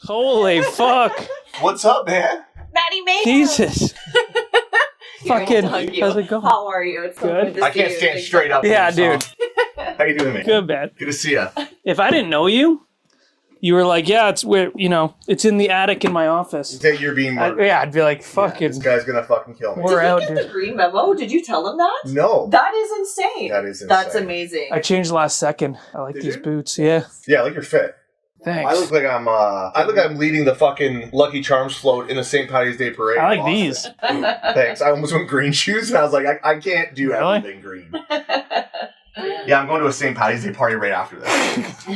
Holy fuck. What's up, man? Maddie May. Jesus. Fucking, how's it going? How are you? It's so Good. good to I see can't you. stand straight up. Yeah, in this dude. song. How you doing, man? Good, man. Good to see you. If I didn't know you, you were like, yeah, it's where, it's in the attic in my office. That you're being murdered. I'd be like, fucking. This guy's gonna fucking kill me. We're Did you out, get dude. the green memo? Did you tell him that? No. That is insane. That is That's insane. amazing. I changed last second. I like Did these you? boots. Yeah. Yeah, like you're fit. Thanks. I look like I'm leading the fucking Lucky Charms float in the St. Patty's Day parade. I like in Boston. these. Thanks. I almost went green shoes, and I was like, I can't do Really? everything green. Yeah, I'm going to a St. Patty's Day party right after this.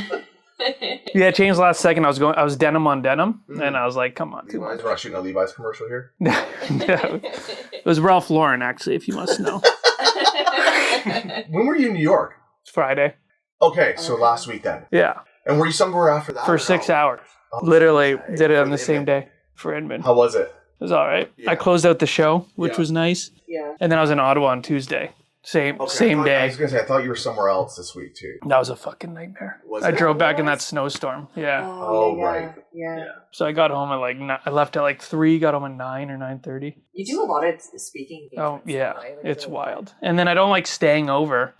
Yeah, I changed last second. I was denim on denim, and I was like, come on. Levi's? We're not shooting a Levi's commercial here. No. It was Ralph Lauren, actually, if you must know. When were you in New York? Friday. Okay, so last week then. Yeah. And were you somewhere after that? For or 6 no? hours. Oh, Literally okay. did it on For the same Inman. day for Edmund. How was it? It was all right. Yeah. I closed out the show, which Yeah. was nice. Yeah. And then I was in Ottawa on Tuesday. Same I day. was going to say, I thought you were somewhere else this week too. That was a fucking nightmare. Was I it? drove back in that snowstorm. Yeah. Oh, yeah, right. Yeah. So I got home at I left at 3, got home at 9 or 9:30. You do a lot of speaking. Oh, engagements, yeah. right? Like, It's really wild. And then I don't like staying over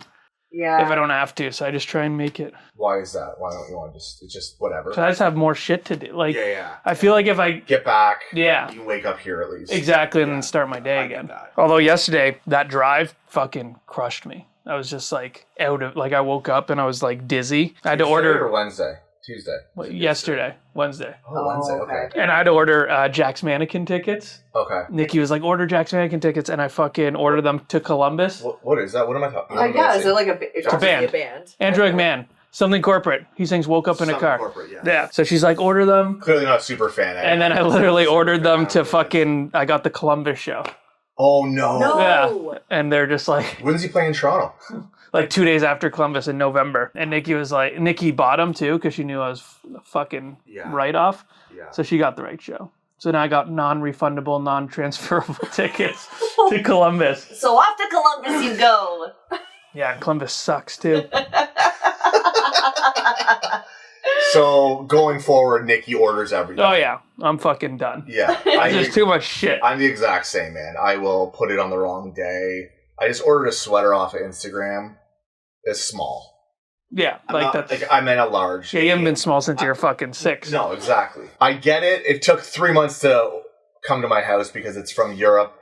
Yeah. if I don't have to. So I just try and make it. Why is that? Why don't you want to it's just whatever? So I just have more shit to do. yeah. I feel like if I... Get back. Yeah. You can wake up here at least. Exactly, and Yeah. then start my day I get again. that. Although yesterday, that drive fucking crushed me. I was just out of, I woke up and I was dizzy. I had to Tuesday or order, Wednesday? Tuesday. yesterday, Wednesday. Oh, Wednesday. Oh, Okay. okay. And I had to order Jack's Mannequin tickets. Okay. Nikki was like, order Jack's Mannequin tickets, and I fucking ordered them to Columbus. What is that? What am I talking? Yeah, is it like it's a band. A band. Andrew McMahon, something corporate. He sings Woke Up in a Car. Corporate, yeah. Yeah. So she's like, order them. Clearly not a super fan. And then I literally ordered them to I got the Columbus show. Oh no. No. Yeah. And they're just like, When's he playing in Toronto? 2 days after Columbus in November. And Nikki bought them too because she knew I was fucking right off. Yeah. So she got the right show. So now I got non-refundable, non-transferable tickets to Columbus. So off to Columbus you go. Yeah, and Columbus sucks too. So going forward, Nikki orders everything. Oh yeah, I'm fucking done. Yeah. There's just too much shit. I'm the exact same, man. I will put it on the wrong day. I just ordered a sweater off of Instagram. It's small. Yeah, I meant a large. Yeah, you haven't been small since you were fucking 6. No, exactly. I get it. It took 3 months to come to my house because it's from Europe.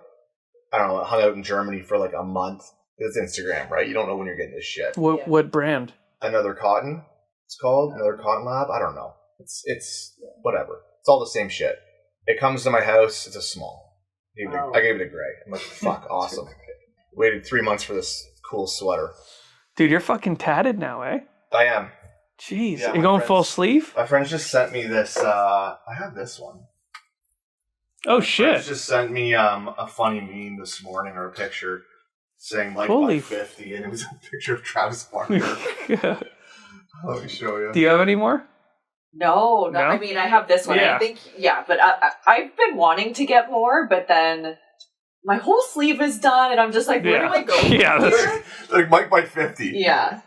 I don't know. I hung out in Germany for a month. It's Instagram, right? You don't know when you're getting this shit. What brand? Another Cotton. It's called Another Cotton Lab. I don't know. It's whatever. It's all the same shit. It comes to my house. It's a small. I gave it a gray. I'm like, fuck, awesome. Waited 3 months for this cool sweater. Dude, you're fucking tatted now, eh? I am. Jeez, Yeah, you're my going friends- full sleeve? My friends just sent me this. I have this one. Oh My shit! friends just sent me a funny meme this morning or a picture saying like Holy by 50, and it was a picture of Travis Barker. Yeah. Let me show you. Do you have any more? No, No? I mean, I have this one. Yeah. I think, but I've been wanting to get more, but then my whole sleeve is done, and I'm just like, where do I go from Yeah, that's- here? Like Mike by 50. Yeah.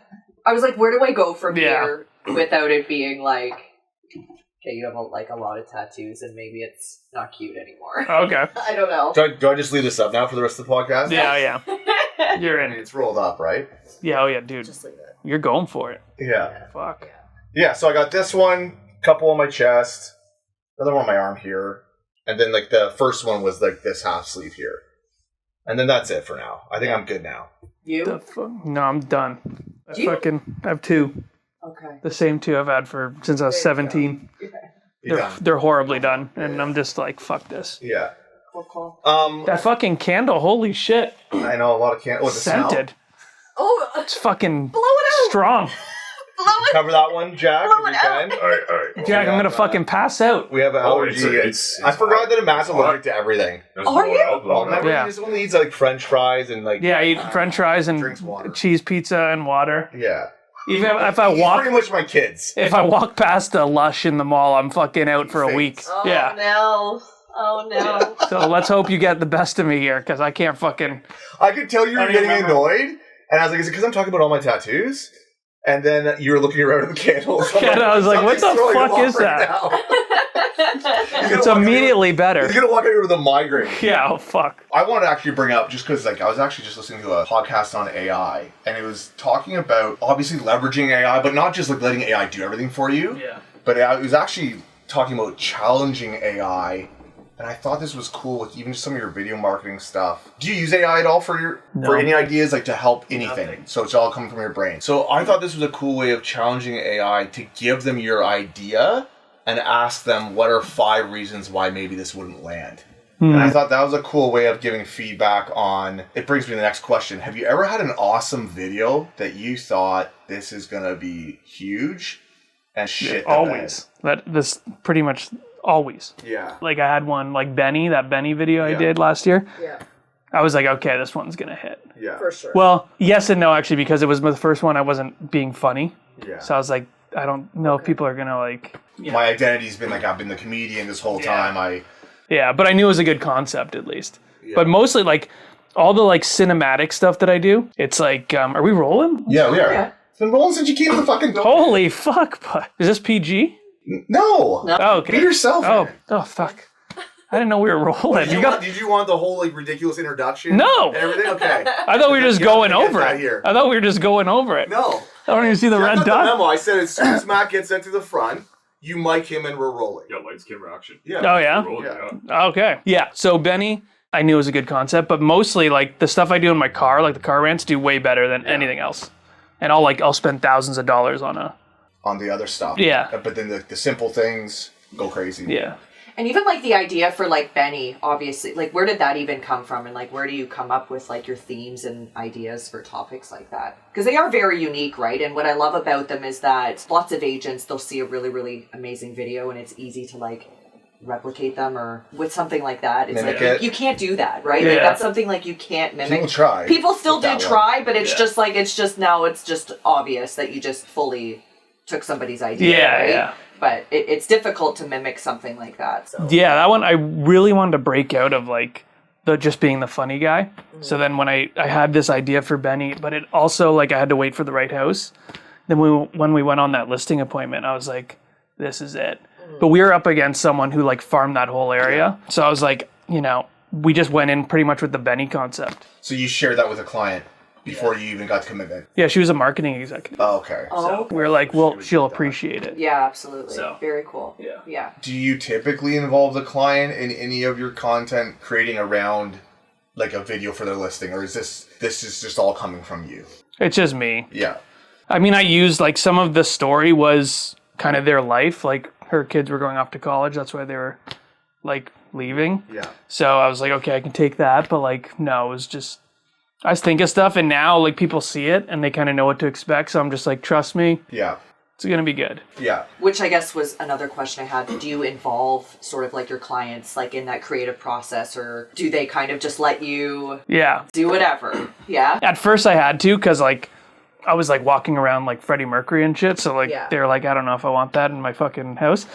I was like, where do I go from Yeah. here without it being like, okay, you have a lot of tattoos, and maybe it's not cute anymore. Okay. I don't know. Do I just leave this up now for the rest of the podcast? Yeah. You're I mean, in. it's rolled up, right? Yeah, oh yeah, dude. Just leave it. You're going for it. Yeah. Fuck. Yeah, so I got this one, couple on my chest, another one on my arm here, and then the first one was this half sleeve here. And then that's it for now. I think I'm good now. You? The fuck? No, I'm done. Do you? I have 2. Okay. The same 2 I've had since I was There you go. 17. You done? They're horribly done, and I'm just like, fuck this. Yeah. Cool. That fucking candle, holy shit. I know a lot of candles. The smell? Scented. Oh, It's fucking blow it out! strong. Blow it! Cover that one, Jack, Blow if you it out. can. All right. Jack, I'm gonna fucking pass out. We have an allergy. I forgot that Matt's allergic to everything. Are you? Remember, Yeah. he just only eats French fries and Yeah, I eat French fries and Drinks water. cheese pizza and water. Yeah. Even if I He's walk, pretty much my kids. if I walk past a Lush in the mall, I'm fucking out for a week. Oh, Yeah. no. Oh, no. So let's hope you get the best of me here, because I can't fucking. I could tell you were I don't getting remember. annoyed, and I was like, is it because I'm talking about all my tattoos? And then you were looking around at the candles. Yeah, and I was like, what the "Something's throwing fuck them is off right that?" now." It's immediately better. He's gonna walk out here with a migraine. Yeah, oh fuck. I wanted to actually bring up, just because like I was actually just listening to a podcast on AI, and it was talking about obviously leveraging AI, but not just like letting AI do everything for you. Yeah. But it was actually talking about challenging AI, and I thought this was cool with even just some of your video marketing stuff. Do you use AI at all for any ideas, like to help anything? Nothing. So it's all coming from your brain. So I thought this was a cool way of challenging AI to give them your idea and ask them what are 5 reasons why maybe this wouldn't land. And I thought that was a cool way of giving feedback on. It brings me to the next question. Have you ever had an awesome video that you thought this is going to be huge and shit? Always. This pretty much always. Yeah. Like I had one like that Benny video I did last year. Yeah. I was like, okay, this one's going to hit. Yeah. For sure. Well, yes and no, actually, because it was the first one I wasn't being funny. Yeah. So I was like, I don't know if people are going to like... My identity's been like, I've been the comedian this whole time. Yeah, but I knew it was a good concept at least. Yeah. But mostly like all the like cinematic stuff that I do, it's like, are we rolling? Yeah, we are. Yeah. It's been rolling since you came to the fucking door. Holy fuck. Is this PG? No. Oh, okay. Be yourself. Oh, fuck. I didn't know we were rolling. Did you want the whole like ridiculous introduction? No. And everything? Okay. I thought we were just going over it. Here. I thought we were just going over it. No. I don't even see the I red got dot. the memo. I said as soon as Matt gets into the front, you mic him and we're rolling. Yeah, lights, camera, action. Yeah. Oh, yeah? Rolling, Yeah. Okay. Yeah. So Benny, I knew it was a good concept, but mostly like the stuff I do in my car, like the car rants, do way better than anything else. And I'll spend thousands of dollars on the other stuff. Yeah. But then the simple things go crazy. Yeah. And even like the idea for like Benny, obviously, like where did that even come from? And like where do you come up with like your themes and ideas for topics like that? Because they are very unique, right? And what I love about them is that lots of agents, they'll see a really, really amazing video and it's easy to like replicate them, or with something like that. It's Mimic like it. you can't do that, right? Yeah. Like that's something like you can't mimic. People try. People still with do that one. try, but it's Yeah. just like it's just obvious that you just fully took somebody's idea. Yeah, right? yeah. But it's difficult to mimic something like that. So Yeah, that one I really wanted to break out of like the just being the funny guy. So then when I had this idea for Benny, but it also like I had to wait for the right house. Then when we went on that listing appointment, I was like, this is it. But we were up against someone who like farmed that whole area. So I was like, we just went in pretty much with the Benny concept. So you shared that with a client before you even got to commitment. Yeah, she was a marketing executive. Oh, okay. Oh, We were like, well, she'll appreciate it. yeah, absolutely. So. Very cool. Yeah. Yeah. Do you typically involve the client in any of your content creating around like a video for their listing, or is this is just all coming from you? It's just me. Yeah. I mean, I used like some of the story was kind of their life. Like her kids were going off to college. That's why they were like leaving. Yeah. So I was like, okay, I can take that. But like, no, it was just, I was thinking stuff and now like people see it and they kind of know what to expect. So I'm just like, trust me, Yeah. it's going to be good. Yeah. Which I guess was another question I had. Do you involve sort of like your clients like in that creative process, or do they kind of just let you Yeah. do whatever? Yeah. At first I had to, cause like I was like walking around like Freddie Mercury and shit. So like, Yeah. they're like, I don't know if I want that in my fucking house.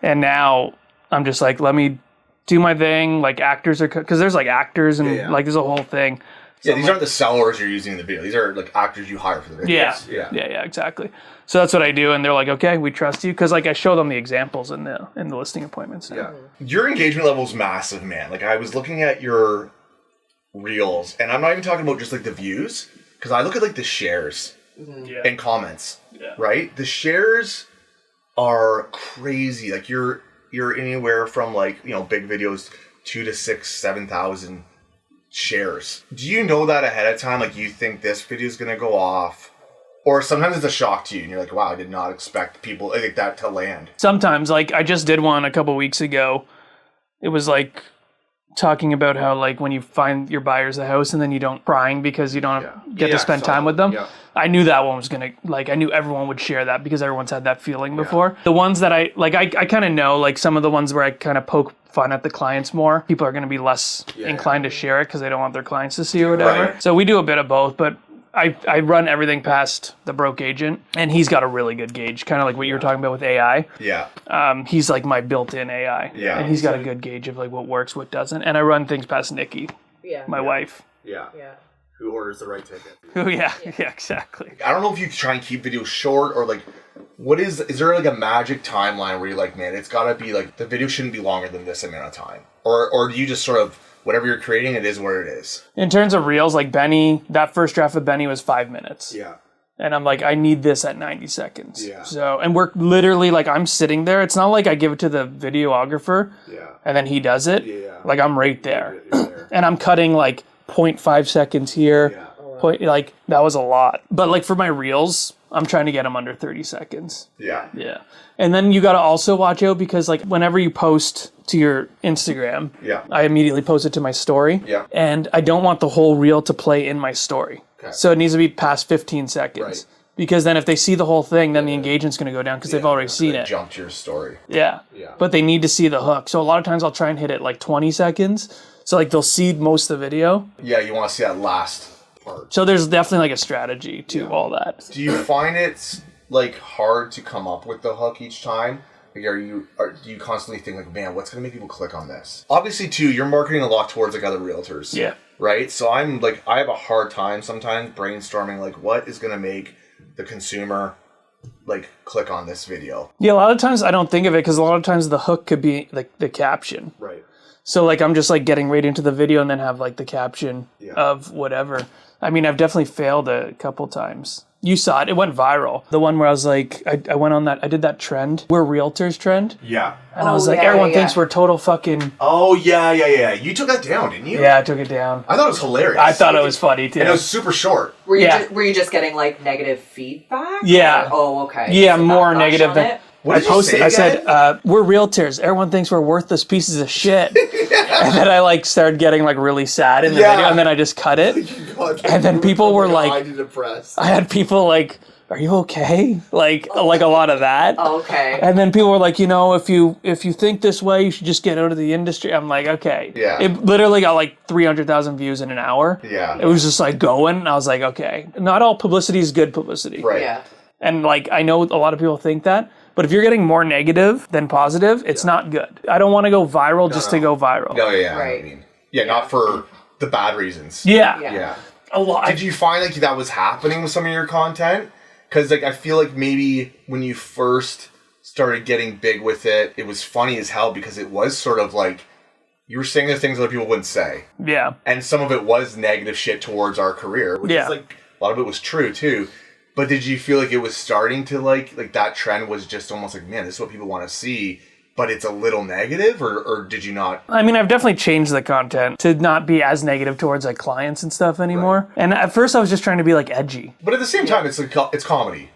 And now I'm just like, let me do my thing. Like actors are, cause there's like actors and Yeah. like there's a whole thing. Yeah, these aren't the sellers you're using in the video. These are like actors you hire for the videos. Yeah, exactly. So that's what I do, and they're like, "Okay, we trust you," because like I show them the examples in the listing appointments. Yeah. Your engagement level is massive, man. Like I was looking at your reels, and I'm not even talking about just like the views, because I look at like the shares and comments. Yeah. Right? The shares are crazy. Like you're anywhere from like, big videos 2,000 to 6,000, 7,000 shares. Do you know that ahead of time? Like you think this video is gonna go off, or sometimes it's a shock to you, and you're like, "Wow, I did not expect people like that to land." Sometimes, like I just did one a couple weeks ago. It was like talking about how like when you find your buyers a house and then you don't crying because you don't get to spend time with them. Yeah. I knew that one was gonna I knew everyone would share that because everyone's had that feeling before. The ones that I kind of know, like some of the ones where I kind of poke fun at the clients more, people are going to be less inclined to share it because they don't want their clients to see or whatever. Right. So we do a bit of both, but I run everything past the broke agent, and he's got a really good gauge, kind of like what you were talking about with AI. Yeah. He's like my built-in AI, Yeah. and he's got a good gauge of like what works, what doesn't. And I run things past Nikki, my wife. Yeah. Yeah. Who orders the right ticket? Oh yeah, exactly. I don't know if you try and keep videos short or like is there like a magic timeline where you're like, man, it's gotta be like, the video shouldn't be longer than this amount of time? Or do you just sort of, whatever you're creating, it is what it is? In terms of reels, like Benny, that first draft of Benny was 5 minutes. Yeah. And I'm like, I need this at 90 seconds. Yeah. So, and we're literally like, I'm sitting there. It's not like I give it to the videographer and then he does it. Yeah. Like I'm right there. You're there. And I'm cutting like 0.5 seconds here. Yeah. Like that was a lot. But like for my reels, I'm trying to get them under 30 seconds. Yeah. Yeah. And then you got to also watch out because like whenever you post to your Instagram, I immediately post it to my story. Yeah. And I don't want the whole reel to play in my story. Okay. So it needs to be past 15 seconds. Right. Because then if they see the whole thing, then the engagement's going to go down because they've already seen it. Jump to your story. Yeah. But they need to see the hook. So a lot of times I'll try and hit it like 20 seconds. So like they'll see most of the video. Yeah, you want to see that last part. So there's definitely like a strategy to all that. Do you find it's like hard to come up with the hook each time? Like, do you constantly think like, man, what's gonna make people click on this? Obviously, too, you're marketing a lot towards like other realtors. Yeah. Right. So I'm like, I have a hard time sometimes brainstorming like, what is gonna make the consumer like click on this video? Yeah, a lot of times I don't think of it because a lot of times the hook could be like the caption. Right. So like I'm just like getting right into the video and then have like the caption of whatever. I mean, I've definitely failed a couple times. You saw it. It went viral. The one where I was like, I went on that, I did that trend. We're realtors trend. Yeah. And I was like, everyone thinks we're total fucking... Oh, yeah. You took that down, didn't you? Yeah, I took it down. I thought it was hilarious. I thought it was funny, too. And it was super short. Were you just getting, like, negative feedback? Yeah. Or, oh, okay. Yeah, So more negative than... What did you say I said, we're realtors. Everyone thinks we're worthless pieces of shit. And then I, like, started getting, like, really sad in the video, and then I just cut it. And then people were like... I had people, like... Are you okay? Like a lot of that. Okay. And then people were like, if you think this way, you should just get out of the industry. I'm like, okay. Yeah. It literally got like 300,000 views in an hour. Yeah. It was just like going. I was like, okay. Not all publicity is good publicity. Right. Yeah. And like, I know a lot of people think that, but if you're getting more negative than positive, it's not good. I don't want to go viral just to go viral. No, yeah. Right. I mean, not for the bad reasons. Yeah. A lot. Did you find like that was happening with some of your content? Because like I feel like maybe when you first started getting big with it, it was funny as hell because it was sort of like you were saying the things other people wouldn't say. Yeah. And some of it was negative shit towards our career, which is like a lot of it was true too. But did you feel like it was starting to like that trend was just almost like, man, this is what people want to see, but it's a little negative, or did you not? I mean, I've definitely changed the content to not be as negative towards like clients and stuff anymore. Right. And at first I was just trying to be like edgy. But at the same time, it's like it's comedy.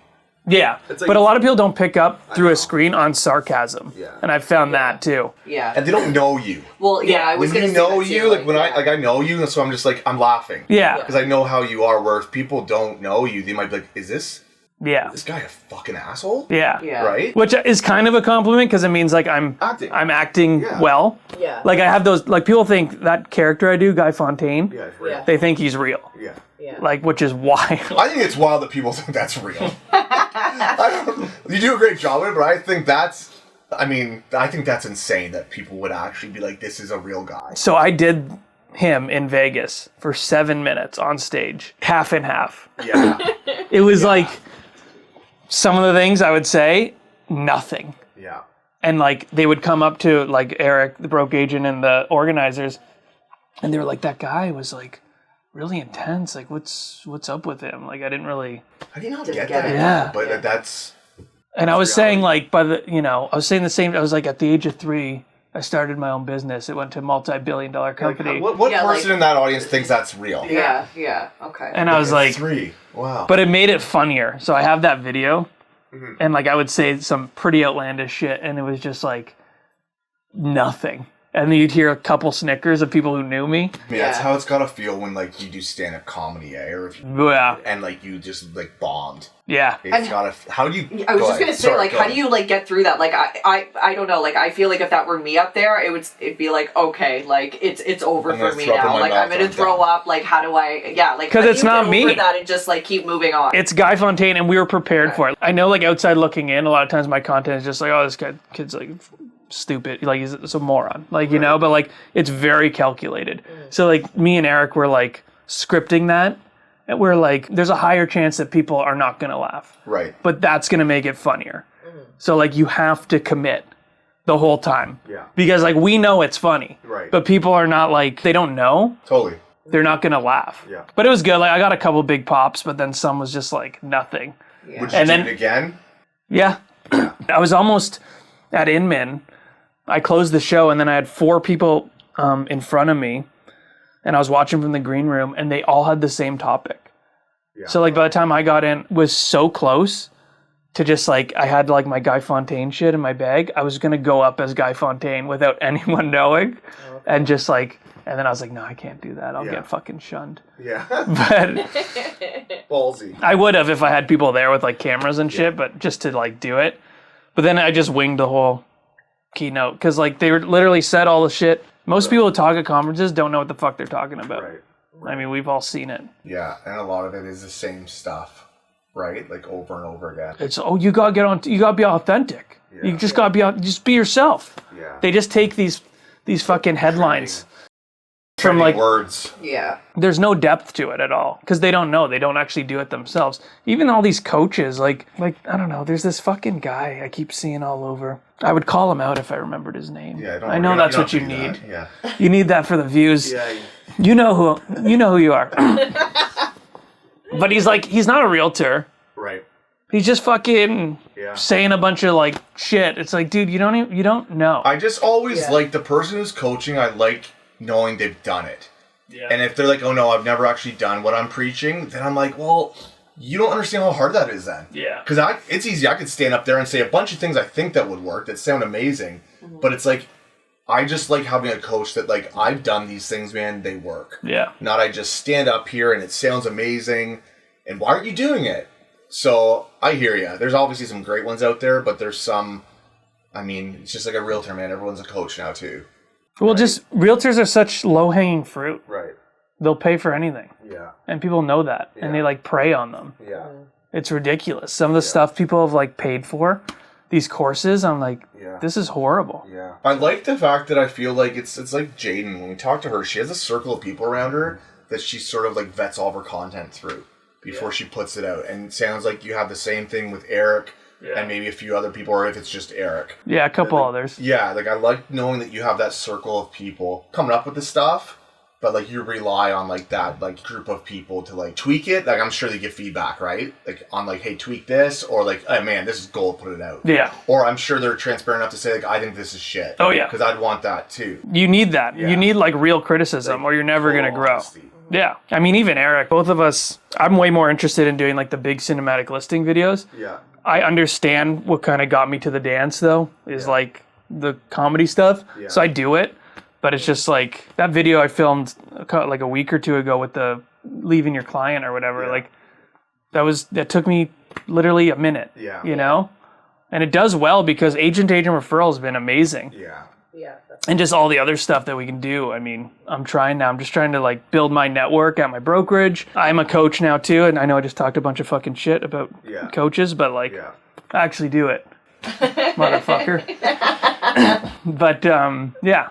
Yeah, like, but a lot of people don't pick up through a screen on sarcasm. Yeah. And I've found that too. Yeah. And they don't know you. Well, yeah, I was going to say know you, like when I know you, and so I'm just like, I'm laughing. Yeah. Because I know how you are, where if people don't know you, they might be like, is this guy a fucking asshole? Yeah. Right? Which is kind of a compliment because it means like I'm acting well. Yeah. Like I have those, like people think that character I do, Guy Fontaine, they think he's real. Yeah. Like, which is wild. I think it's wild that people think that's real. You do a great job of it, but I think that's insane that people would actually be like, this is a real guy. So I did him in Vegas for 7 minutes on stage, half and half. Yeah. It was like, some of the things I would say, nothing. Yeah. And like, they would come up to like Eric, the broke agent, and the organizers, and they were like, that guy was like, really intense. Like, what's up with him? Like, I didn't really... I did not get that. Yeah. But that's... And I was saying, like, I was saying the same... I was like, at the age of 3, I started my own business. It went to a multi-billion-dollar company. Like, what person in that audience thinks that's real? Yeah. Okay. And I was like... 3. Wow. But it made it funnier. So I have that video, and, like, I would say some pretty outlandish shit, and it was just, like, nothing. And then you'd hear a couple snickers of people who knew me. Yeah, that's how it's gotta feel when like you do stand-up comedy, or if you, and like you just like bombed. Yeah, it's gotta. How do you? I was just gonna say, like, how do you like get through that? Like, I don't know. Like, I feel like if that were me up there, it'd be like, okay, like it's over for me now. Like, I'm gonna throw up. Like, how do I? Yeah, like because it's not me. That and just like keep moving on. It's Guy Fontaine, and we were prepared for it. I know, like outside looking in, a lot of times my content is just like, oh, this kid's like stupid, like he's a moron, like, you know, but like it's very calculated. So like me and Eric were like scripting that, where like there's a higher chance that people are not going to laugh. Right. But that's going to make it funnier. So like you have to commit the whole time. Yeah. Because like we know it's funny. Right. But people are not like, they don't know. Totally. They're not going to laugh. Yeah. But it was good. Like I got a couple big pops, but then some was just like nothing. Yeah. Would you And do then- it again? Yeah. I was almost at Inman. I closed the show and then I had 4 people in front of me and I was watching from the green room and they all had the same topic. Yeah. So like by the time I got in, was so close to just like, I had like my Guy Fontaine shit in my bag. I was going to go up as Guy Fontaine without anyone knowing. And just like, and then I was like, no, I can't do that. I'll get fucking shunned. Yeah. But Ballsy. I would have if I had people there with like cameras and shit, but just to like do it. But then I just winged the whole keynote because like they literally said all the shit. Most people who talk at conferences don't know what the fuck they're talking about. Right. I mean, we've all seen it. Yeah, and a lot of it is the same stuff, right? Like over and over again. It's you gotta get on. You gotta be authentic. Yeah. You just gotta be just be yourself. Yeah. They just take these fucking headlines from Trending like words. Yeah. there's no depth to it at all because they don't know. They don't actually do it themselves. Even all these coaches, like I don't know. There's this fucking guy I keep seeing all over. I would call him out if I remembered his name. Yeah, I know that's what you don't do need. that. Yeah. You need that for the views. Yeah. You know who you are. But he's not a realtor. Right. He's just fucking Yeah. saying a bunch of like shit. It's like, dude, you don't know. I just always Yeah. like the person who's coaching. I like knowing they've done it. Yeah. And if they're like, oh no, I've never actually done what I'm preaching, then I'm like, well, you don't understand how hard that is then. Yeah. Because it's easy. I could stand up there and say a bunch of things I think that would work that sound amazing. But it's like, I just like having a coach that like, I've done these things, man, they work. Yeah. Not I just stand up here and it sounds amazing. And why aren't you doing it? So I hear you. There's obviously some great ones out there, but there's some, I mean, it's just like a realtor, man. Everyone's a coach now too. Well, just realtors are such low-hanging fruit. Right. They'll pay for anything. Yeah. And people know that. And they like prey on them. Yeah. It's ridiculous. Some of the stuff people have like paid for, these courses, I'm like, Yeah. this is horrible. Yeah. I like the fact that I feel like it's like Jaden, when we talk to her, she has a circle of people around her that she sort of like vets all of her content through before she puts it out. And it sounds like you have the same thing with Eric and maybe a few other people, or if it's just Eric. Yeah, a couple others. Yeah, like I like knowing that you have that circle of people coming up with the stuff, but like you rely on like that like group of people to like tweak it. Like I'm sure they give feedback, right? Like on like, hey, tweak this, or like, oh man, this is gold, put it out. Yeah. Or I'm sure they're transparent enough to say like, I think this is shit. Oh, yeah. Because I'd want that too. You need that. Yeah. You need like real criticism or you're never going to Total grow. honesty. Yeah. I mean, even Eric, both of us, I'm way more interested in doing like the big cinematic listing videos. Yeah. I understand what kind of got me to the dance though, is like the comedy stuff. Yeah. So I do it, but it's just like that video I filmed like a week or two ago with the leaving your client or whatever. Yeah. Like that took me literally a minute, Yeah. you know? And it does well because agent referral has been amazing. Yeah. Yeah. And just all the other stuff that we can do. I mean, I'm trying now. I'm just trying to like build my network at my brokerage. I'm a coach now too, and I know I just talked a bunch of fucking shit about coaches, but like, Yeah. I actually do it, motherfucker. But yeah.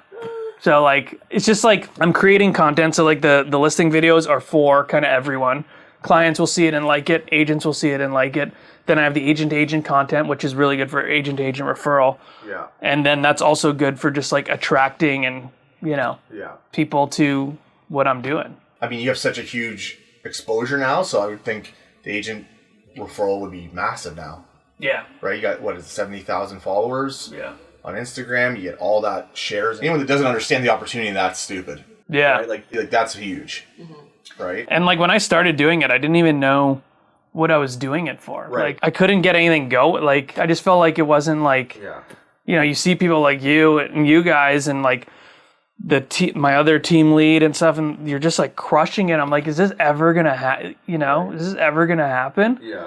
So like, it's just like I'm creating content. So like the listing videos are for kind of everyone. Clients will see it and like it. Agents will see it and like it. Then I have the agent content, which is really good for agent referral. Yeah. And then that's also good for just like attracting and, you know, Yeah. people to what I'm doing. I mean, you have such a huge exposure now, so I would think the agent referral would be massive now, Yeah. right? You got, what is it, 70,000 followers Yeah. on Instagram. You get all that shares. Anyone that doesn't understand the opportunity, that's stupid. Yeah. Right? Like that's huge. Right? And like when I started doing it, I didn't even know what I was doing it for. Right. Like I couldn't get anything going. Like I just felt like it wasn't like, Yeah. you know, you see people like you and you guys and like my other team lead and stuff, and you're just like crushing it. I'm like, is this ever gonna is this ever gonna happen? Yeah.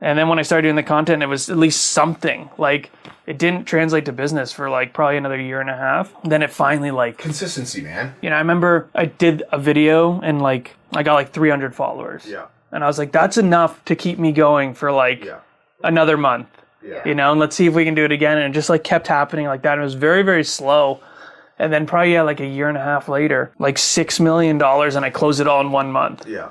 And then when I started doing the content, it was at least something. Like it didn't translate to business for like probably another year and a half. Then it finally like, Consistency, man. you know, I remember I did a video and like I got like 300 followers. Yeah. And I was like, that's enough to keep me going for like Yeah. another month. Yeah. You know, and let's see if we can do it again. And it just like kept happening like that. And it was very, very slow. And then probably, like a year and a half later, like $6 million, and I closed it all in 1 month. Yeah.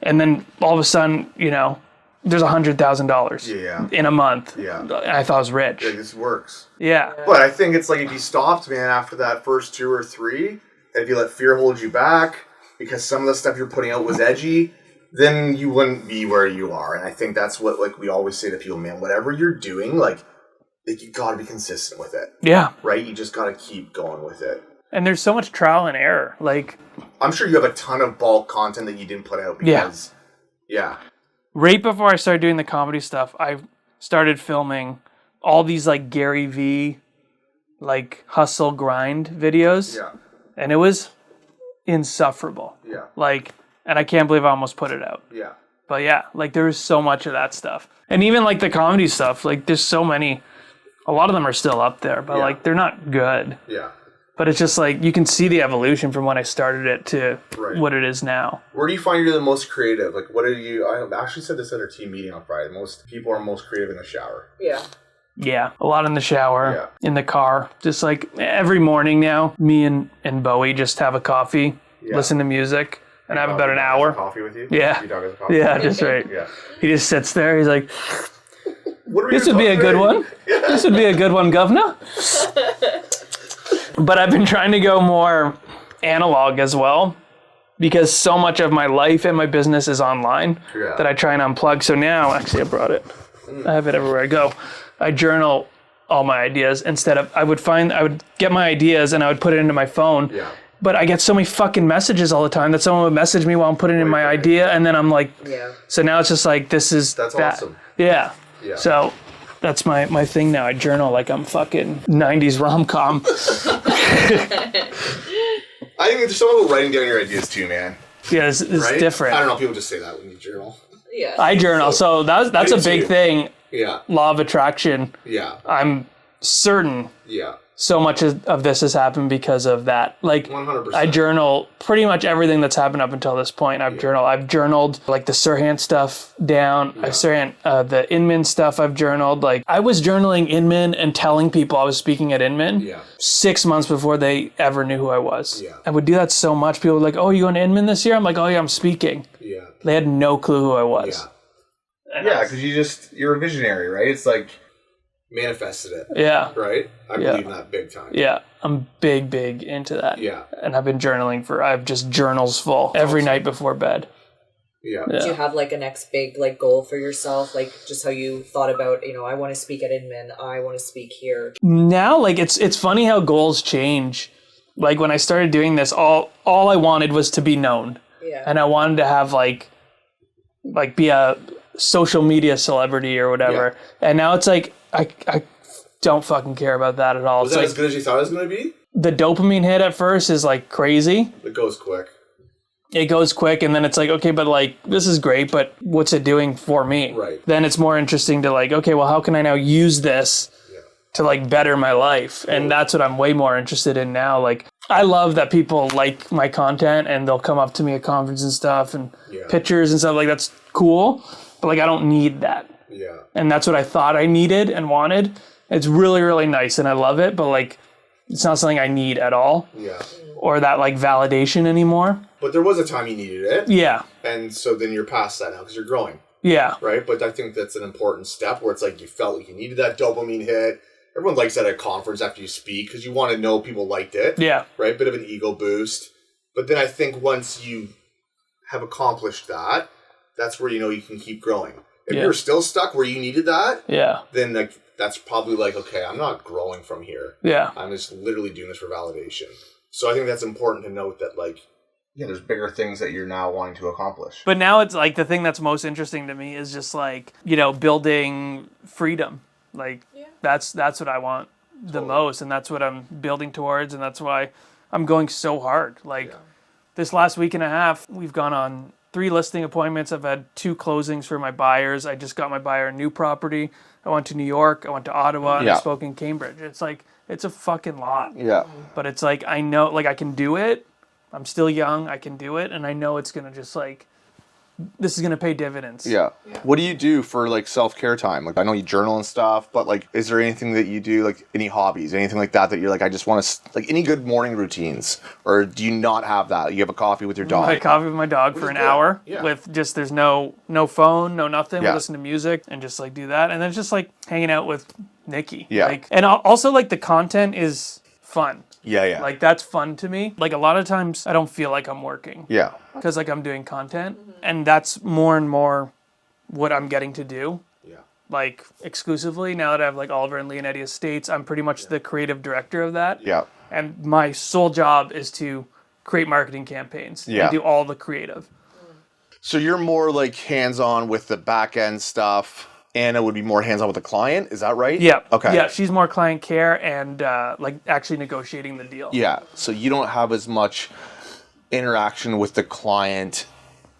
And then all of a sudden, there's $100,000 in a month. Yeah. I thought I was rich. Yeah, this works. Yeah. But I think it's like if you stopped, man, after that first 2 or 3, and if you let fear hold you back because some of the stuff you're putting out was edgy, then you wouldn't be where you are. And I think that's what like we always say to people, man, whatever you're doing, like you got to be consistent with it. Yeah. Right? You just got to keep going with it. And there's so much trial and error. Like, I'm sure you have a ton of bulk content that you didn't put out because, right before I started doing the comedy stuff, I started filming all these like Gary V, like hustle grind videos. Yeah. And it was insufferable. Yeah. Like, and I can't believe I almost put it out. Yeah. But yeah, like there was so much of that stuff. And even like the comedy stuff, like there's so many, a lot of them are still up there, but like they're not good. Yeah. But it's just like, you can see the evolution from when I started it to what it is now. Where do you find you're the most creative? Like, what are you... I actually said this at our team meeting on Friday. Most people are most creative in the shower. Yeah. Yeah, a lot in the shower, in the car. Just like every morning now, me and Bowie just have a coffee, listen to music, and have about an hour. Coffee with you? Yeah. Your dog has a coffee? Yeah, just right. Yeah. He just sits there. He's like, This would be a good one. This would be a good one, governor. But I've been trying to go more analog as well, because so much of my life and my business is online that I try and unplug. So now, actually, I brought it. I have it everywhere I go. I journal all my ideas instead of, I would get my ideas and I would put it into my phone. Yeah. But I get so many fucking messages all the time that someone would message me while I'm putting in my idea, and then I'm like, so now it's just like, that's awesome. Yeah. So that's my thing now. I journal like I'm fucking 90s rom-com. I think there's something about writing down your ideas too, man. Yeah, it's different. I don't know if people just say that when you journal. Yeah. I journal, so that's a big thing. Yeah. Law of attraction. Yeah. I'm certain. Yeah. So much of this has happened because of that. Like, 100%. I journal pretty much everything that's happened up until this point. I've journaled like the Sirhan stuff down. The Inman stuff I've journaled. Like, I was journaling Inman and telling people I was speaking at Inman 6 months before they ever knew who I was. Yeah. I would do that so much. People were like, "Oh, you going to Inman this year?" I'm like, "Oh yeah, I'm speaking." Yeah. They had no clue who I was. Yeah, because you're a visionary, right? It's like manifested it. Yeah. Right? I believe in that big time. Yeah. I'm big into that. Yeah. And I've been journaling I have just journals full every night before bed. Yeah. Do you have like a next big like goal for yourself? Like just how you thought about, I want to speak at Inman. I want to speak here. Now, like it's funny how goals change. Like when I started doing this, all I wanted was to be known. Yeah. And I wanted to have like be a social media celebrity or whatever. Yeah. And now it's like, I don't fucking care about that at all. Was that as good as you thought it was going to be? The dopamine hit at first is like crazy. It goes quick. And then it's like, okay, but like, this is great, but what's it doing for me? Right. Then it's more interesting to like, okay, well, how can I now use this to like better my life? And that's what I'm way more interested in now. Like, I love that people like my content and they'll come up to me at conferences and stuff and pictures and stuff. Like, that's cool. But like, I don't need that. Yeah. And that's what I thought I needed and wanted. It's really, really nice and I love it, but like, it's not something I need at all. Yeah. Or that like validation anymore. But there was a time you needed it. Yeah. And so then you're past that now because you're growing. Yeah. Right? But I think that's an important step where it's like you felt like you needed that dopamine hit. Everyone likes that at a conference after you speak because you want to know people liked it. Yeah. Right? Bit of an ego boost. But then I think once you have accomplished that, that's where you can keep growing. If you're still stuck where you needed that, then like that's probably like, okay, I'm not growing from here. Yeah. I'm just literally doing this for validation. So I think that's important to note that like, there's bigger things that you're now wanting to accomplish. But now it's like the thing that's most interesting to me is just like, building freedom. Like that's what I want the most, and that's what I'm building towards, and that's why I'm going so hard. Like this last week and a half, we've gone on 3 listing appointments. I've had 2 closings for my buyers. I just got my buyer a new property. I went to New York. I went to Ottawa. And I spoke in Cambridge. It's like, it's a fucking lot. Yeah. But it's like, I know, like I can do it. I'm still young. I can do it. And I know it's going to just like this is going to pay dividends. Yeah. What do you do for like self-care time? Like I know you journal and stuff, but like is there anything that you do, like any hobbies, anything like that you're like, I just want to, like any good morning routines, or do you not have that? You have a coffee with your dog? I have coffee with my dog for an hour with just, there's no phone, no nothing. Yeah. We listen to music and just like do that. And then just like hanging out with Nikki. Yeah. Like, and also like the content is fun. Yeah. Like that's fun to me. Like a lot of times I don't feel like I'm working. Yeah. Because like I'm doing content, and that's more and more what I'm getting to do. Yeah. Like exclusively now that I have like Oliver and Lionetti Estates, I'm pretty much the creative director of that. Yeah. And my sole job is to create marketing campaigns and do all the creative. So you're more like hands-on with the back end stuff. Anna would be more hands-on with the client. Is that right? Yeah. Okay. Yeah, she's more client care and like actually negotiating the deal. Yeah. So you don't have as much interaction with the client,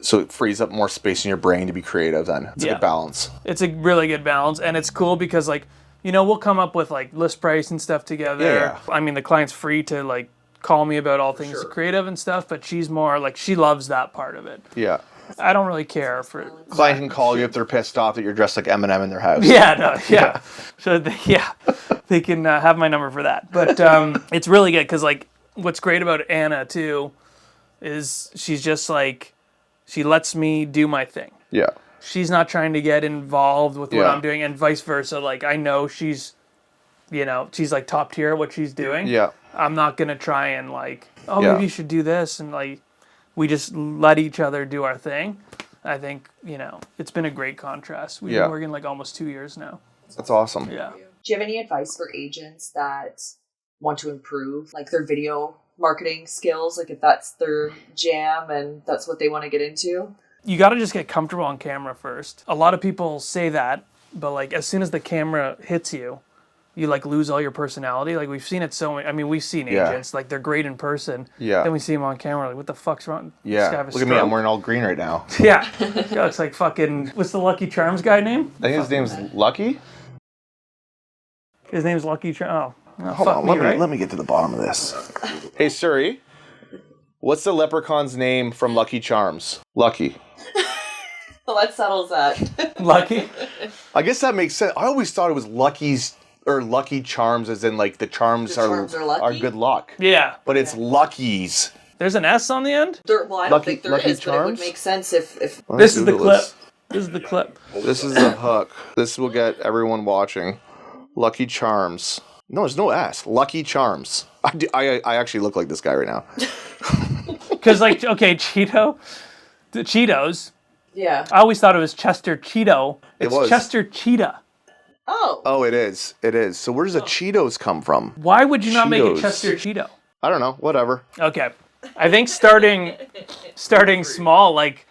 so it frees up more space in your brain to be creative then. It's a good balance. It's a really good balance, and it's cool because like, you know, we'll come up with like list price and stuff together. Yeah. I mean, the client's free to like call me about all things creative and stuff, but she's more like, she loves that part of it. Yeah. I don't really care for Client can call you if they're pissed off that you're dressed like Eminem in their house. Yeah. So they can have my number for that. But it's really good because like what's great about Anna too is she's just like, she lets me do my thing. Yeah. She's not trying to get involved with what I'm doing, and vice versa. Like I know she's like top tier at what she's doing. Yeah. I'm not gonna try and like, maybe you should do this, and like we just let each other do our thing. I think, it's been a great contrast. We've been working like almost 2 years now. That's awesome. Yeah. Do you have any advice for agents that want to improve like their video marketing skills? Like if that's their jam and that's what they want to get into? You got to just get comfortable on camera first. A lot of people say that, but like as soon as the camera hits you, you like lose all your personality. Like we've seen it so many. I mean, we've seen agents like they're great in person. Yeah. Then we see them on camera. Like, what the fuck's wrong? Yeah. This guy have a Look at me. stroke? I'm wearing all green right now. Yeah. He looks like fucking. What's the Lucky Charms guy name? I think his name's Lucky. His name's Lucky Charms. Oh, Hold fuck on. me, Let me get to the bottom of this. Hey, Suri. What's the leprechaun's name from Lucky Charms? Lucky. Well, that settles that. Lucky. I guess that makes sense. I always thought it was Lucky's or Lucky Charms, as in like the charms, are lucky? good luck. Yeah. But it's Lucky's. There's an S on the end. Well, I don't think there Lucky is, but it would Charms? make sense if This is the clip. This is the clip. This is the hook. This will get everyone watching. Lucky Charms. No, there's no S. Lucky Charms. I actually look like this guy right now. Because like, okay, the Cheetos. Yeah. I always thought it was Chester Cheeto. It's was. Chester Cheetah. Oh. Oh, it is. It is. So where does the Cheetos come from? Why would you not make it Cheetos. Chester Cheeto? I don't know. Whatever. Okay. I think starting small, like,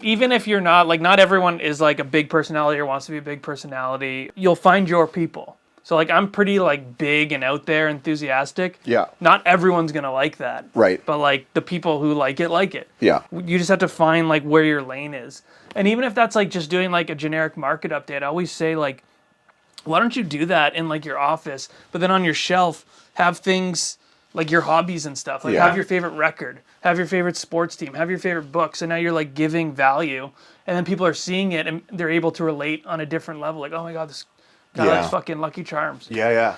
even if you're not, like, not everyone is, like, a big personality or wants to be a big personality, you'll find your people. So, like, I'm pretty, like, big and out there, enthusiastic. Yeah. Not everyone's going to like that. Right. But, like, the people who like it. Yeah. You just have to find, like, where your lane is. And even if that's, like, just doing, like, a generic market update, I always say, like, why don't you do that in, like, your office, but then on your shelf, have things like your hobbies and stuff. Like, have your favorite record, have your favorite sports team, have your favorite books, and now you're, like, giving value. And then people are seeing it, and they're able to relate on a different level. Like, oh, my God, this guy likes fucking Lucky Charms. Yeah.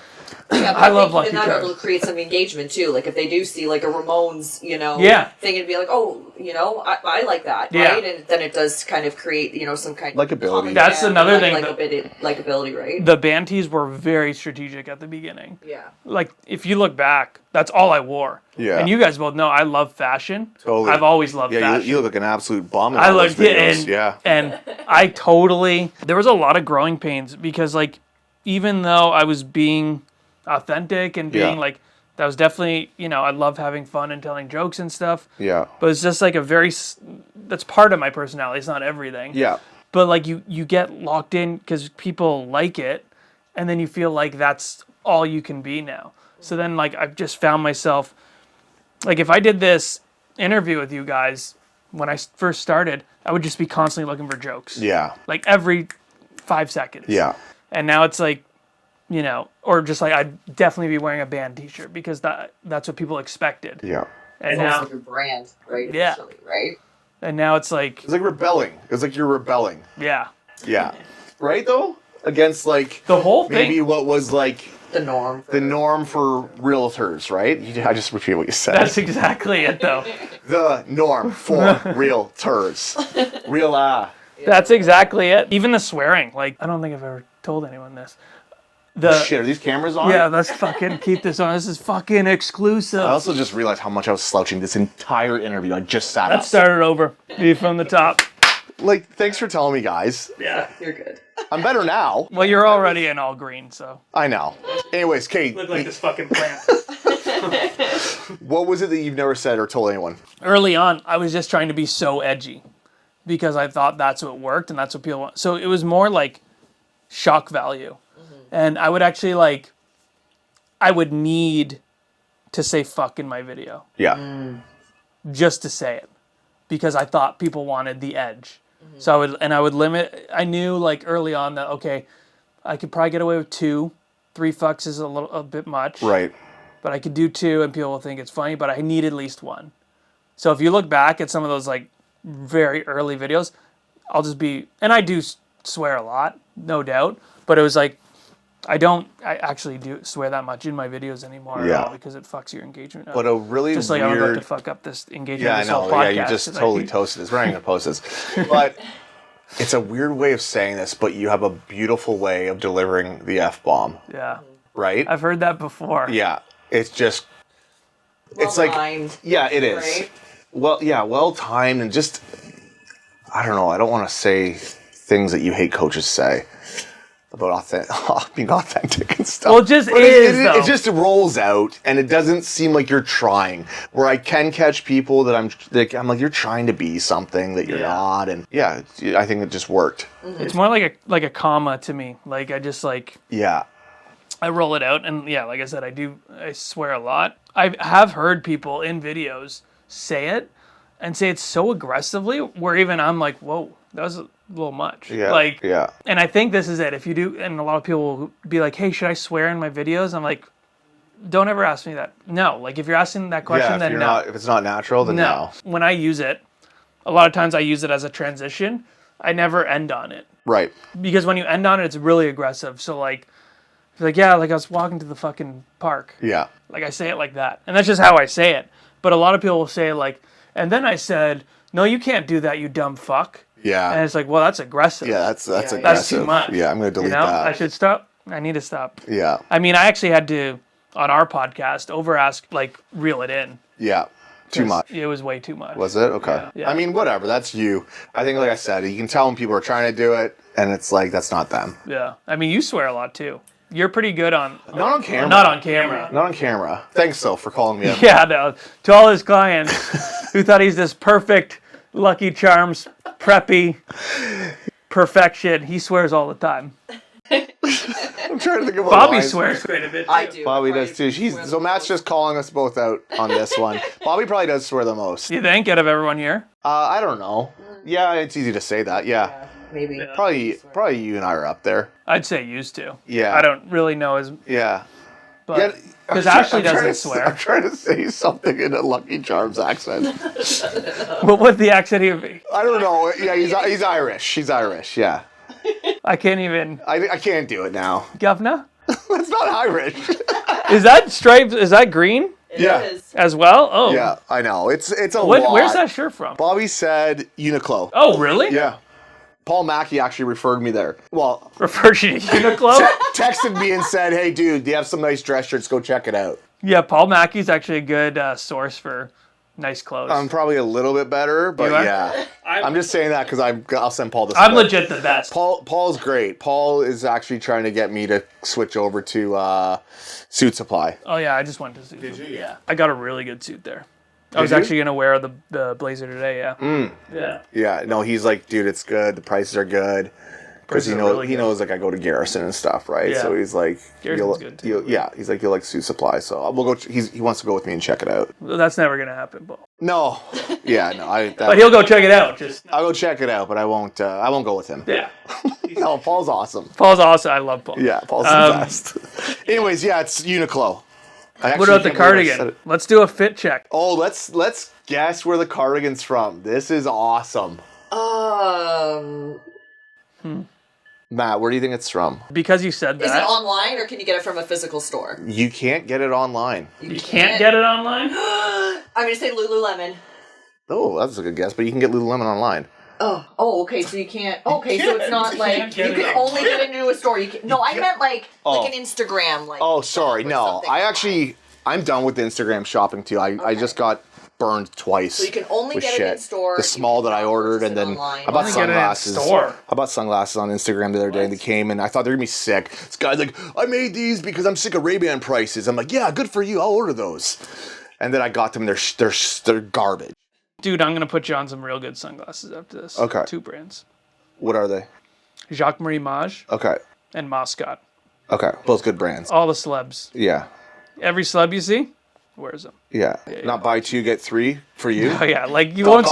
Yeah, I love Lucky and that Charms. will create some engagement too. Like if they do see like a Ramones, thing, and be like, oh, I like that, right? And then it does kind of create, some kind of Likability. common That's ground, another like, thing likability, right? The Banties were very strategic at the beginning. Yeah. Like, if you look back, that's all I wore. Yeah. And you guys both know I love fashion. Totally. I've always loved fashion. You look like an absolute bomb in I all those looked videos. and I totally, there was a lot of growing pains because, like, even though I was being authentic and being like, that was definitely, I love having fun and telling jokes and stuff. Yeah. But it's just like that's part of my personality. It's not everything. Yeah. But like you get locked in because people like it, and then you feel like that's all you can be now. So then like I've just found myself, like if I did this interview with you guys when I first started, I would just be constantly looking for jokes. Yeah. Like every 5 seconds. Yeah. And now it's like, or just like I'd definitely be wearing a band t-shirt because that's what people expected. Yeah. And It's now, also your brand, right? Yeah. Initially, right? And now it's like, It's like rebelling. It's like you're rebelling. yeah. Yeah. Right though? Against like The whole thing. maybe what was like The norm. the norm for realtors, right? I just repeat what you said. That's exactly it, though. The norm for realtors. That's exactly it. Even the swearing. Like, I don't think I've ever told anyone this. Shit, are these cameras on? Yeah, let's fucking keep this on. This is fucking exclusive. I also just realized how much I was slouching this entire interview. I just sat Let's up. start it over. Be from the top. Like, thanks for telling me, guys. Yeah. You're good. I'm better now. Well, you're already in all green, so. I know. Anyways, Kate, Look like this fucking plant. what was it that you've never said or told anyone? Early on, I was just trying to be so edgy because I thought that's what worked and that's what people want. So it was more like shock value. And I would actually I would need to say fuck in my video Yeah. just to say it because I thought people wanted the edge. So I would limit. I knew like early on that, okay, I could probably get away with 2, 3 fucks is a bit much. Right. But I could do 2 and people will think it's funny, but I need at least 1. So if you look back at some of those like very early videos, I'll just be, and I do swear a lot, no doubt, but it was like, I actually do swear that much in my videos anymore at all because it fucks your engagement up. But a really just like weird... I'm about to fuck up this engagement. Yeah, I this whole know. podcast, Yeah, you just 'cause I totally keep- toasted this. We're not even going to post this. But it's a weird way of saying this, but you have a beautiful way of delivering the F-bomb, Yeah, right? I've heard that before. Yeah. It's just... it's Well like... timed, Yeah, it is. right? Well, yeah, well-timed and just... I don't know. I don't want to say things that you hate coaches say about being authentic and stuff. Well, it just But is, it though. just rolls out, and it doesn't seem like you're trying. Where I can catch people that I'm like, you're trying to be something that you're not, and yeah, I think it just worked. It's more like a comma to me. Like I just Yeah, I roll it out, and yeah, like I said, I swear a lot. I have heard people in videos say it and say it so aggressively, where even I'm like, whoa, that was a little much. yeah, yeah. And I think this is it. If you do, and a lot of people will be like, hey, should I swear in my videos? I'm like, don't ever ask me that. No, like if you're asking that question, Yeah, if then you're no. not, if it's not natural, then no. When I use it, a lot of times I use it as a transition. I never end on it. Right. Because when you end on it, it's really aggressive. So like yeah, like I was walking to the fucking park. Yeah. Like I say it like that. And that's just how I say it. But a lot of people will say like, and then I said, no, you can't do that, you dumb fuck. Yeah. And it's like, well, that's aggressive. Yeah, that's aggressive. That's too much. Yeah, I'm gonna delete You know, that. I should stop. I need to stop. Yeah. I mean, I actually had to, on our podcast, over ask, like, reel it in. Yeah. Too much. It was way too much. Was it? Okay. Yeah. I mean, whatever. That's you. I think, like I said, you can tell when people are trying to do it, and it's like, that's not them. Yeah. I mean, you swear a lot, too. You're pretty good on... Not on camera. Not on camera. Not on camera. Thanks, though, for calling me out. Yeah, no. To all his clients who thought he's this perfect Lucky Charms, preppy perfection, he swears all the time. I'm trying to think of what Bobby lines- swears quite a bit, too. I do. Bobby Right. does too. So Matt's just calling us both out on this one. Bobby probably does swear the most. You think, out of everyone here? I don't know. Yeah, it's easy to say that. Yeah. Maybe. Probably you and I are up there. I'd say used to. Yeah. I don't really know his... Yeah. But... Yeah, Because I'm Ashley trying doesn't to- swear. I'm trying to say something in a Lucky Charms accent. What would the accent he would be? I don't know. Yeah, he's Irish. He's Irish. Yeah. I can't even... I can't do it now. Governor? That's not Irish. Is that stripes? Is that green It Yeah. is. as well? Oh. Yeah, I know. It's a lot. Where's that shirt from? Bobby said Uniqlo. Oh, really? Yeah. Paul Mackey actually referred me there. Well, Refers you to Uniqlo? texted me and said, hey, dude, they have some nice dress shirts. Go check it out. Yeah, Paul Mackey's actually a good source for nice clothes. I'm probably a little bit better, but You are? yeah. I'm just saying that because I'll send Paul this. I'm clip. legit the best. Paul's great. Paul is actually trying to get me to switch over to Suit Supply. Oh, yeah, I just went to suit. Did you? Yeah. I got a really good suit there. I was you? actually going to wear the blazer today, yeah. Yeah. Yeah, no, he's like, dude, it's good. The prices are good. Because Prices are really he good. knows like I go to Garrison and stuff, right? Yeah. So he's like, Garrison's good, too. yeah, he's like, you'll like Suit Supply. So we'll go. He wants to go with me and check it out. Well, that's never going to happen, Paul. No, yeah, no, But he'll go check it out. Just I'll go check it out, but I won't go with him. yeah. No, Paul's awesome. Paul's awesome. I love Paul. Yeah, Paul's the best. Anyways, yeah, it's Uniqlo. I What actually about the can't believe I said cardigan? it. Let's do a fit check. Oh, let's guess where the cardigan's from. This is awesome. Matt, where do you think it's from? Because you said Is it that. online or can you get it from a physical store? You can't get it online. You can't get it online? I'm gonna say Lululemon. Oh, that's a good guess, but you can get Lululemon online. Oh, okay. So you can't. Okay, so it's not like you can only get into a store. You can. No, I meant like an Instagram. Like. Oh, sorry, or no. something. I'm done with Instagram shopping too. I just got burned twice. So you can only with get shit. it in store. The small that I ordered, and then I bought sunglasses. I bought sunglasses on Instagram the other day, and they came, and I thought they were gonna be sick. This guy's like, I made these because I'm sick of Ray-Ban prices. I'm like, yeah, good for you. I'll order those. And then I got them. They're garbage. Dude, I'm going to put you on some real good sunglasses after this. Okay. 2 brands. What are they? Jacques Marie Mage Okay. and Moscot. Okay. Both good brands. All the celebs. Yeah. Every celeb you see wears them. Yeah. Not buy 2, get 3 for you. Oh yeah, like you won't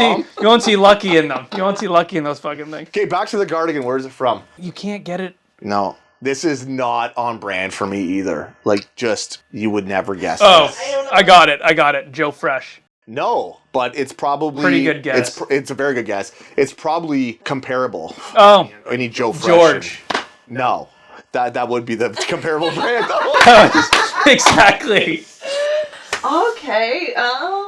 see Lucky in them. You won't see Lucky in those fucking things. Okay, back to the cardigan. Where is it from? You can't get it. No. This is not on brand for me either. Like, just, you would never guess Oh, this. I got it. Joe Fresh. No, but it's probably... Pretty good guess. It's a very good guess. It's probably comparable. Oh, Any Joe Fresh. George. No. That would be the comparable brand, though. Exactly. Okay.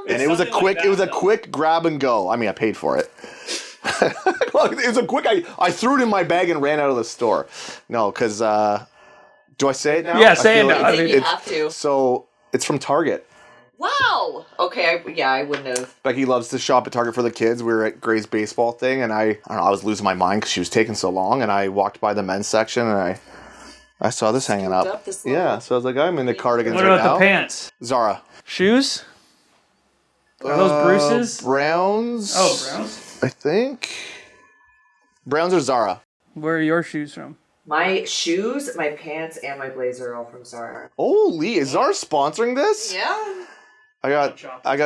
And it was a quick grab and go. I mean, I paid for it. It was a quick... I threw it in my bag and ran out of the store. No, because... do I say it now? Yeah, say it now. I think you have to. So, it's from Target. Wow. Okay. I wouldn't have. Becky loves to shop at Target for the kids. We were at Gray's baseball thing, and I don't know, I was losing my mind because she was taking so long, and I walked by the men's section, and I saw this hanging up. Yeah, so I was like, I'm in the cardigans What right about now. the pants? Zara. Shoes? Are those Bruce's? Browns. Oh, Browns. I think. Browns or Zara? Where are your shoes from? My shoes, my pants, and my blazer are all from Zara. Holy, is Zara sponsoring this? Yeah. I got.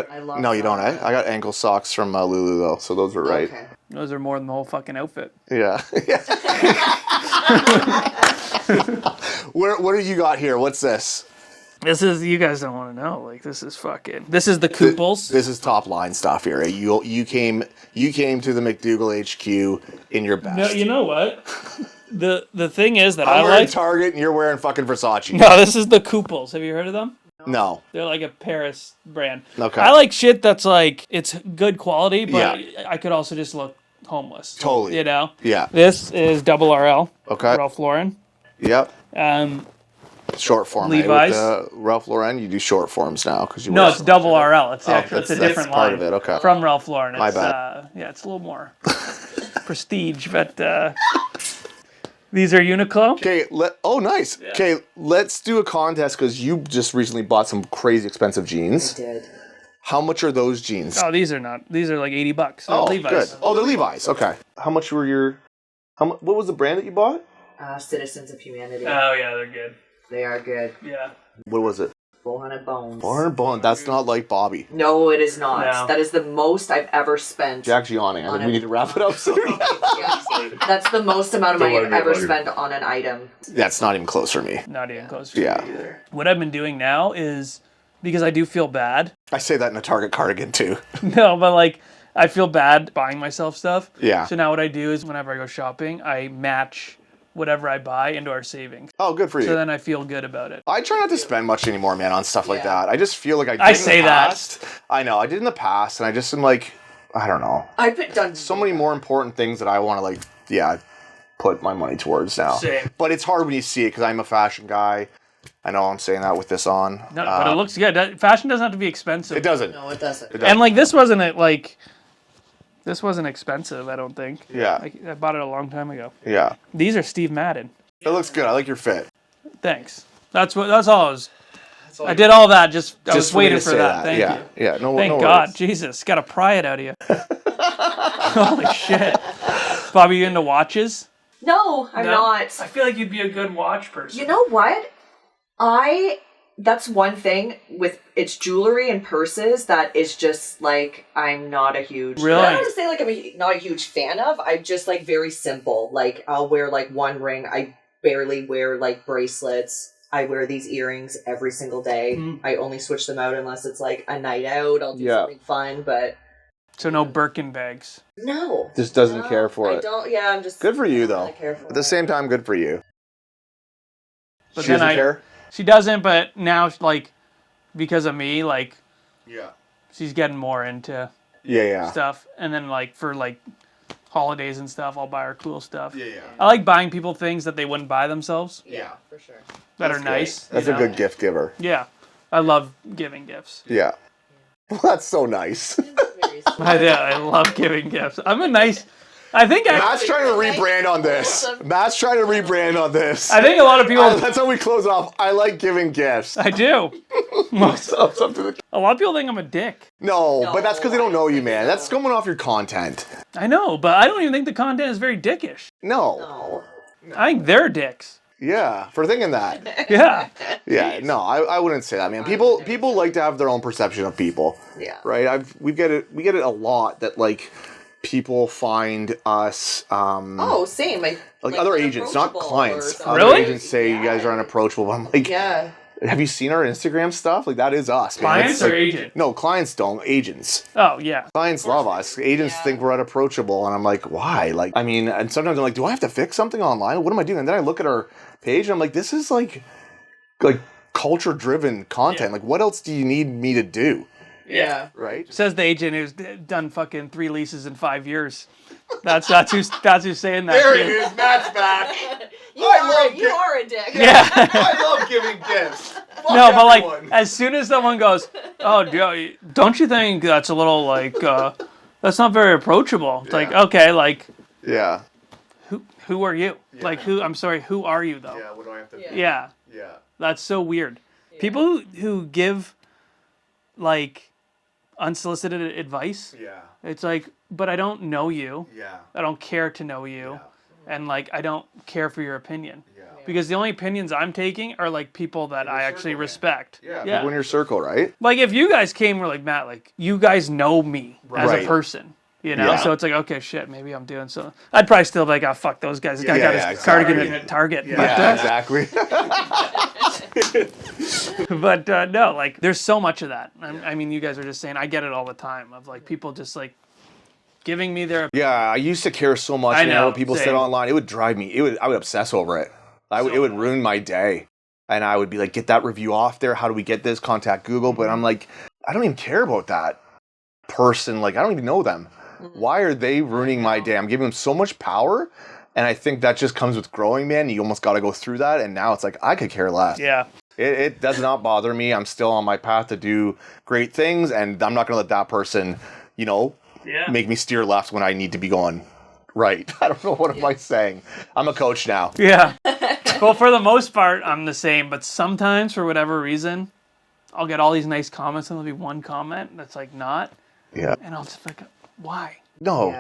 I love No, you don't. Zara. I got ankle socks from Lulu though, so those were right. Okay. Those are more than the whole fucking outfit. Yeah. What do you got here? What's this? This is, you guys don't want to know. Like, this is the Couples. This is top line stuff here. You came to the McDougal HQ in your best. No, you know what? The thing is that I'm I wearing like. Target and you're wearing fucking Versace. No, this is the Couples. Have you heard of them? No. They're like a Paris brand. Okay. I like shit that's like, it's good quality, but Yeah. I could also just look homeless. Totally. You know? Yeah. This is Double RL. Okay. Ralph Lauren. Yep. Short form. Levi's. With Ralph Lauren, you do short forms now because you. No, wear it's so Double much. RL. It's Oh, actually, it's a different part line. of it. Okay. From Ralph Lauren. It's, My bad. Yeah, it's a little more prestige, but these are Uniqlo. Okay. Nice. Okay, let's do a contest because you just recently bought some crazy expensive jeans. I did. How much are those jeans? Oh, these are not. These are like $80. They're Levi's. Good. Oh, they're Levi's. Okay. How much were your? What was the brand that you bought? Citizens of Humanity. Oh yeah, they're good. They are good. Yeah. What was it? 400 bones. 400 Bone. That's not like Bobby. No, it is not. No. That is the most I've ever spent. Jack's yawning. I think we need to wrap it up soon. Yeah. That's the most amount of money I've ever spent on an item. That's not even close for me. Not even close to Yeah. me either. What I've been doing now is, because I do feel bad. I say that in a Target cardigan too. No, but like, I feel bad buying myself stuff. Yeah. So now what I do is whenever I go shopping, I match whatever I buy into our savings. Oh, good for you. So then I feel good about it. I try not to spend much anymore, man, on stuff like Yeah. that. I just feel like I did I in say the that. past. I know, I did in the past, and I just am like, I don't know. I've done So many more important things that I want to, like, put my money towards now. Same. But it's hard when you see it, because I'm a fashion guy. I know I'm saying that with this on. No, but it looks good. Fashion doesn't have to be expensive. It doesn't. No, it doesn't. It doesn't. And like this wasn't expensive, I don't think. Yeah. Like, I bought it a long time ago. Yeah. These are Steve Madden. It looks good. I like your fit. Thanks. That's all I was. I did all that. I was for me waiting to for say that. Thank yeah. you. Yeah. No. Thank no God. worries. Jesus. Got to pry it out of you. Holy shit. Bobby, you into watches? No, I'm not. I feel like you'd be a good watch person. You know what? That's one thing with it's jewelry and purses that is just like I'm not a huge. Really? I don't want to say like I'm not a huge fan of. I'm just like very simple. Like I'll wear like one ring. I barely wear like bracelets. I wear these earrings every single day. I only switch them out unless it's like a night out. I'll do something fun, but So no Birkin bags. no. Just doesn't care for I it. don't. Yeah, I'm just Good for you, I don't though. really care for At the it. same time, good for you. But She then doesn't care? She doesn't, but now, like, because of me, like, Yeah. she's getting more into Yeah. stuff. And then, like, for, like, holidays and stuff, I'll buy her cool stuff. Yeah. I like buying people things that they wouldn't buy themselves Yeah, for sure. that are nice. That's you a know? good gift giver. Yeah. I love giving gifts. Yeah. Well, that's so nice. Very sweet. I love giving gifts. I think Matt's trying to rebrand on this. Matt's trying to rebrand on this. I think a lot of people. That's how we close off. I like giving gifts. I do. A lot of people think I'm a dick. No, but that's because they don't know you, I man. know. That's coming off your content. I know, but I don't even think the content is very dickish. No. No. I think they're dicks. Yeah, for thinking that. Yeah. Yeah, no, I wouldn't say that, man. People like to have their own perception of people. Yeah. Right? We get it a lot that like people find us Oh, same. Like other agents, not unapproachable clients. or something. Other Really? agents say you guys are unapproachable. I'm like, Yeah. have you seen our Instagram stuff? Like that is us, man. Clients It's or like- agent? No, clients don't. Agents. Oh, yeah. Clients love us. Agents think we're unapproachable, and I'm like, why? Like, I mean, and sometimes I'm like, do I have to fix something online? What am I doing? And then I look at our page, and I'm like, this is like culture-driven content. Like, what else do you need me to do? Yeah. Right? Says the agent who's done fucking 3 leases in 5 years. That's who's saying that. There too. he is. Matt's back. You are a dick. Yeah. I love giving gifts. No, but like, as soon as someone goes, "Oh, don't you think that's a little like that's not very approachable?" It's like, okay, like, Yeah. who are you? Like, I'm sorry, who are you though? What do I have to Yeah. Yeah, Yeah. that's so weird. People who give like unsolicited advice. Yeah. It's like, but I don't know you. Yeah. I don't care to know you, and like, I don't care for your opinion. Yeah. Because the only opinions I'm taking are like people that I actually respect. People in your circle, right? Like if you guys came, were like, Matt, like you guys know me as Right. a person, you know. Yeah. So it's like, okay, shit, maybe I'm doing something. I'd probably still be like, oh fuck those guys. This guy got his cardigan at Target. Yeah, exactly. But no, like there's so much of that. I mean, you guys are just saying, I get it all the time of like people just like giving me their. Yeah, I used to care so much. I know, What people said same. online, it would drive me. I would obsess over it. It would ruin my day, and I would be like, "Get that review off there. How do we get this? Contact Google." But I'm like, I don't even care about that person. Like, I don't even know them. Why are they ruining my day? I'm giving them so much power, and I think that just comes with growing, man. You almost got to go through that, and now it's like I could care less. Yeah. It does not bother me. I'm still on my path to do great things, and I'm not going to let that person, make me steer left when I need to be going right. I don't know, what am I saying? I'm a coach now. Yeah. Well, for the most part, I'm the same. But sometimes, for whatever reason, I'll get all these nice comments, and there'll be one comment that's like not, Yeah. and I'll just like, why? No,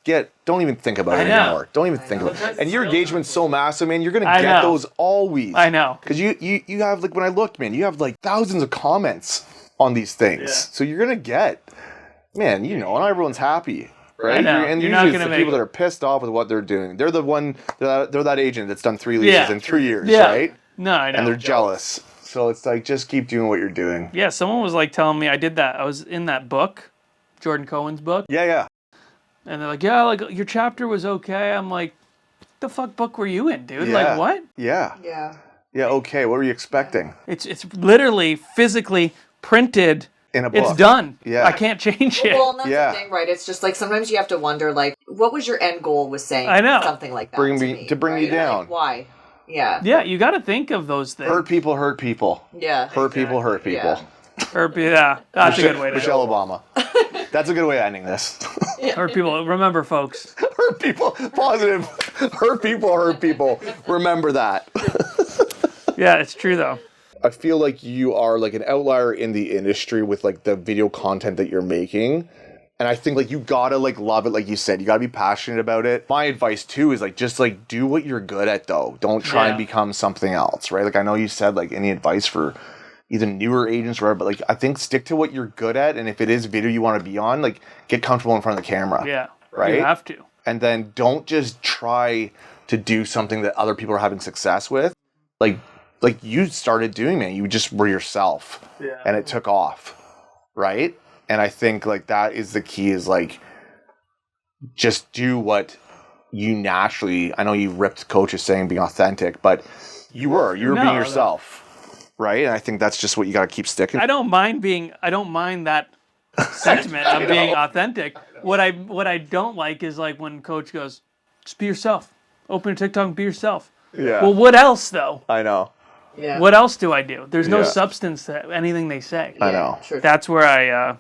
Yeah. don't even think about it I know. anymore. Don't even think about it. And your engagement's so massive, man. You're going to I get know. those always. I know. Because you have, like, when I looked, man, you have, like, thousands of comments on these things. Yeah. So you're going to get, man, and everyone's happy. Right? I know. And You're usually not it's gonna the make people it. that are pissed off with what they're doing. They're that agent that's done 3 leases Yeah. in 3 years, Yeah. right? No, I know. And they're jealous. So it's like, just keep doing what you're doing. Yeah, someone was like telling me I did that. I was in that book, Jordan Cohen's book, Yeah. and they're like, "Yeah, like your chapter was okay." I'm like, "The fuck book were you in, dude? Yeah. Like what?" Yeah. Yeah. Yeah, okay. What were you expecting? It's literally physically printed. In a book. It's done. Yeah. I can't change it. Well, and that's Yeah. the thing, right? It's just like sometimes you have to wonder, like, what was your end goal with saying I know. something like that Bring to me- me, to bring me right? down. Like, why? Yeah. Yeah, you got to think of those things. Hurt people hurt people. Yeah. Hurt people hurt people. Yeah, that's a good way to Michelle Obama. That's a good way of ending this. Hurt people. Remember, folks. Hurt people. Positive. Hurt people. Remember that. Yeah, it's true though. I feel like you are like an outlier in the industry with like the video content that you're making. And I think like you gotta like love it, like you said. You gotta be passionate about it. My advice too is like just like do what you're good at though. Don't try and become something else, right? Like I know you said like any advice for either newer agents or whatever, but like I think stick to what you're good at, and if it is video you want to be on, like get comfortable in front of the camera. Yeah, Right? You have to. And then don't just try to do something that other people are having success with. Like like you started doing, man. You just were yourself, and it took off, right? And I think like that is the key. Is like just do what you naturally. I know you ripped coaches saying being authentic, but you were being yourself, right? And I think that's just what you got to keep sticking. I don't mind that sentiment of being authentic. What I don't like is like when coach goes, just be yourself. Open a TikTok and be yourself. Yeah. Well, what else though? I know. Yeah. What else do I do? There's no Yeah. substance to anything they say. I know. True. That's where I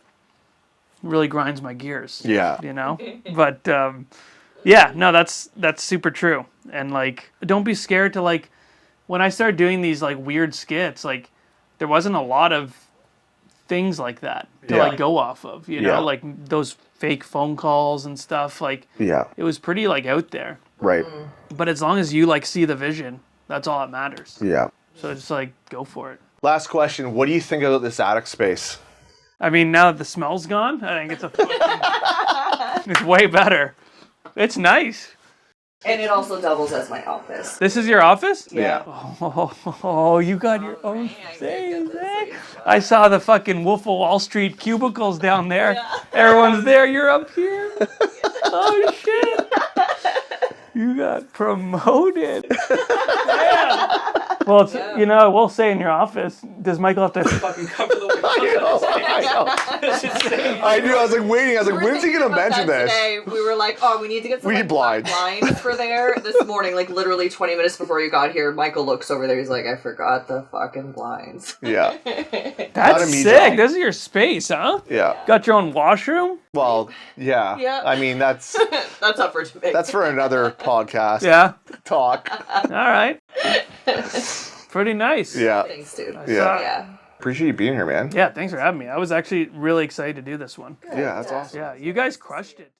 really grinds my gears. Yeah. You know? But yeah, no, that's super true. And like, don't be scared to like, when I started doing these like weird skits, like there wasn't a lot of things like that to Yeah. like go off of, you know, Yeah. like those fake phone calls and stuff. Like Yeah. it was pretty like out there. Right. But as long as you like see the vision, that's all that matters. Yeah. So just like go for it. Last question. What do you think about this Addict space? I mean, now that the smell's gone, I think it's it's way better. It's nice. And it also doubles as my office. This is your office? Yeah. Oh, you got your own thing. I saw the fucking Wolf of Wall Street cubicles down there. Yeah. Everyone's there. You're up here. Oh, shit. You got promoted. Yeah. Well, it's, you know, we'll say in your office, does Michael have to fucking cover the windows? I knew. I was like waiting. I was like, when's he going to mention this? Today, we were like, oh, we need to get some We need like, blinds. blinds for there. This morning, like literally 20 minutes before you got here, Michael looks over there. He's like, I forgot the fucking blinds. Yeah. That's Not a me sick. job. This is your space, huh? Yeah. Got your own washroom? Well, yeah. Yeah. I mean, that's That's up for debate. that's for another podcast. Yeah. Talk. All right. Pretty nice. Yeah. Thanks, dude. Yeah. Yeah. Appreciate you being here, man. Yeah, thanks for having me. I was actually really excited to do this one. Yeah, that's awesome. Yeah, you guys crushed it.